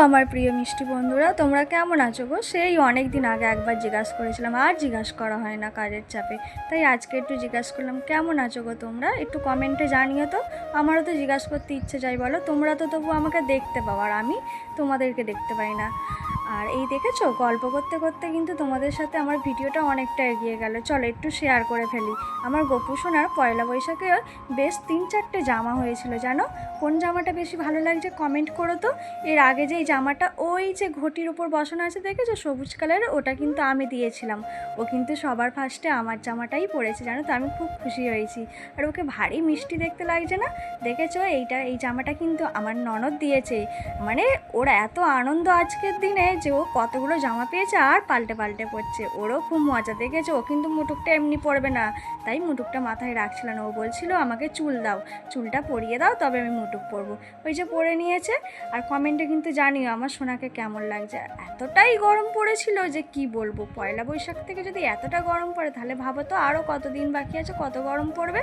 আমার প্রিয় মিষ্টি বন্ধুরা, তোমরা কেমন আছো গো? সেই অনেক দিন আগে একবার জিজ্ঞাসা করেছিলাম, আর জিজ্ঞাসা করা হয় না কাজের চাপে, তাই আজকে একটু জিজ্ঞাসা করলাম কেমন আছো গো তোমরা। একটু কমেন্টে জানিও তো, আমারও তো জিজ্ঞাসা করতে ইচ্ছে চাই। বলো, তোমরা তো তবু আমাকে দেখতে পাও আর আমি তোমাদেরকে দেখতে পাই না। আর এই দেখেছো, গল্প করতে করতে কিন্তু তোমাদের সাথে আমার ভিডিওটা অনেকটা এগিয়ে গেল। চলো একটু শেয়ার করে ফেলি। আমার গোপু সোনার পয়লা বৈশাখে বেশ 3-4টে জামা হয়েছিল, জানো? কোন জামাটা বেশি ভালো লাগছে কমেন্ট করো তো। এর আগে যেই জামাটা ওই যে ঘটির উপর বসানো আছে দেখেছো সবুজ কালারের, ওটা কিন্তু আমি দিয়েছিলাম। ও কিন্তু সবার ফার্স্টে আমার জামাটাই পরেছে, জানো তো? আমি খুব খুশি হয়েছি। আর ওকে ভারী মিষ্টি দেখতে লাগছে না? দেখেছো, এই জামাটা কিন্তু আমার ননদ দিয়েছে। মানে ওর এত আনন্দ আজকের দিনে যে ও কতগুলো জামা পেয়েছে আর পাল্টে পাল্টে পরছে। ওরও খুব মজা। দেখেছো, ও কিন্তু মুটুকটা এমনি পরবে না, তাই মুটুকটা মাথায় রাখছিল না। ও বলছিল আমাকে চুল দাও, চুলটা পরিয়ে দাও, তবে আমি মুটুক পরবো। ওই যে পরে নিয়েছে। আর কমেন্টে কিন্তু জানিও আমার সোনাকে কেমন লাগছে। এতটাই গরম পড়েছিল যে কি বলবো। পয়লা বৈশাখ থেকে যদি এতটা গরম পড়ে তাহলে ভাবো তো আরও কতদিন বাকি আছে, কত গরম পড়বে।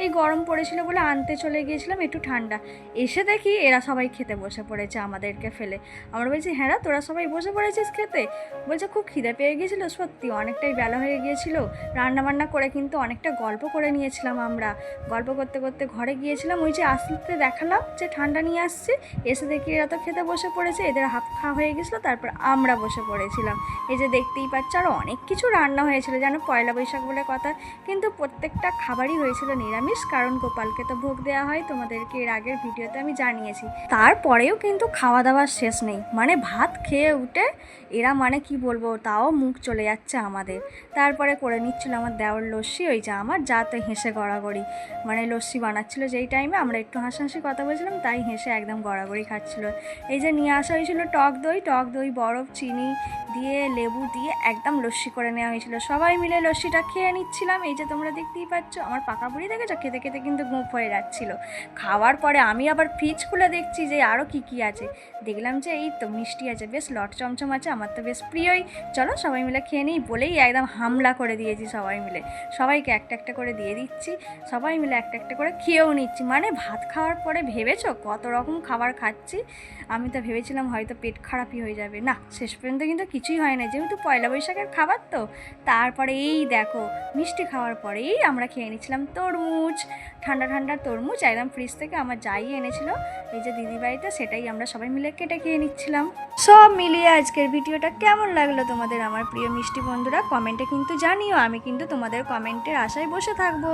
এই গরম পড়েছিল বলে আনতে চলে গিয়েছিলাম একটু ঠান্ডা। এসে দেখি এরা সবাই খেতে বসে পড়েছে আমাদেরকে ফেলে। আমরা বলছি, হ্যাঁ রা, তোরা সবাই বসে পড়েছিস খেতে? বলছে খুব খিদে পেয়ে গিয়েছিল, সত্যি অনেকটাই বেলা হয়ে গিয়েছিল। রান্নাবান্না করে কিন্তু অনেকটা গল্প করে নিয়েছিলাম আমরা। গল্প করতে করতে ঘরে গিয়েছিলাম। ওই যে আসতে দেখালাম যে ঠান্ডা নিয়ে আসছে, এসে দেখি এরা তো খেতে বসে পড়েছে। এদের হাফ খাওয়া হয়ে গেছিলো, তারপর আমরা বসে পড়েছিলাম। এই যে দেখতেই পাচ্ছ, আরও অনেক কিছু রান্না হয়েছিল জানো, পয়লা বৈশাখ বলে কথা। কিন্তু প্রত্যেকটা খাবারই হয়েছিল নিরামিষ, কারণ গোপালকে তো ভোগ দেওয়া হয়, তোমাদেরকে এর আগের ভিডিওতে আমি জানিয়েছি। তারপরেও কিন্তু খাওয়া দাওয়ার শেষ নেই। মানে ভাত খেয়ে উঠে এরা মানে কি বলবো, তাও মুখ চলে যাচ্ছে আমাদের। তারপরে করে নিচ্ছিল আমার দেওর লস্যি। ওই যে আমার যা তো হেসে গড়াগড়ি, মানে লস্যি বানাচ্ছিল যেই টাইমে আমরা একটু হাসাহাসি কথা বলছিলাম, তাই হেসে একদম গড়াগড়ি খাচ্ছিল। এই যে নিয়ে আসা হয়েছিল টক দই বরফ চিনি দিয়ে লেবু দিয়ে একদম লস্যি করে নেওয়া হয়েছিল। সবাই মিলে লস্যিটা খেয়ে নিচ্ছিলাম। এই যে তোমরা দেখতেই পাচ্ছ, আমার পাকা বুড়ি দেখেছো, খেতে খেতে কিন্তু গোঁফ হয়ে যাচ্ছিল। খাওয়ার পরে আমি আবার ফ্রিজ খুলে দেখছি যে আরও কী আছে। দেখলাম যে এই তো মিষ্টি আছে, বেশ লট চমচম আছে, আমার তো বেশ প্রিয়ই। চলো সবাই মিলে খেয়ে নিই বলেই একদম হামলা করে দিয়েছি সবাই মিলে। সবাইকে একটা একটা করে দিয়ে দিচ্ছি, সবাই মিলে একটা একটা করে খেয়েও নিচ্ছি। মানে ভাত খাওয়ার পরে ভেবেছো কত রকম খাবার খাচ্ছি। আমি তো ভেবেছিলাম হয়তো পেট খারাপই হয়ে যাবে, না শেষ পর্যন্ত কিন্তু কিছুই হয় না, যেহেতু পয়লা বৈশাখের খাবার তো। তারপরে এই দেখো, মিষ্টি খাওয়ার পরেই আমরা খেয়ে নিচ্ছিলাম তরমুজ, ঠান্ডা ঠান্ডা তরমুজ একদম ফ্রিজ থেকে আমার যাই এনেছিল এই যে দিদিবাড়িতে, সেটাই আমরা সবাই মিলে কেটে খেয়ে নিচ্ছিলাম। সব মিলিয়ে আজকের ভিডিওটা কেমন লাগলো তোমাদের আমার প্রিয় মিষ্টি বন্ধুরা, কমেন্টে কিন্তু জানিও। আমি কিন্তু তোমাদের কমেন্টের আশায় বসে থাকবো।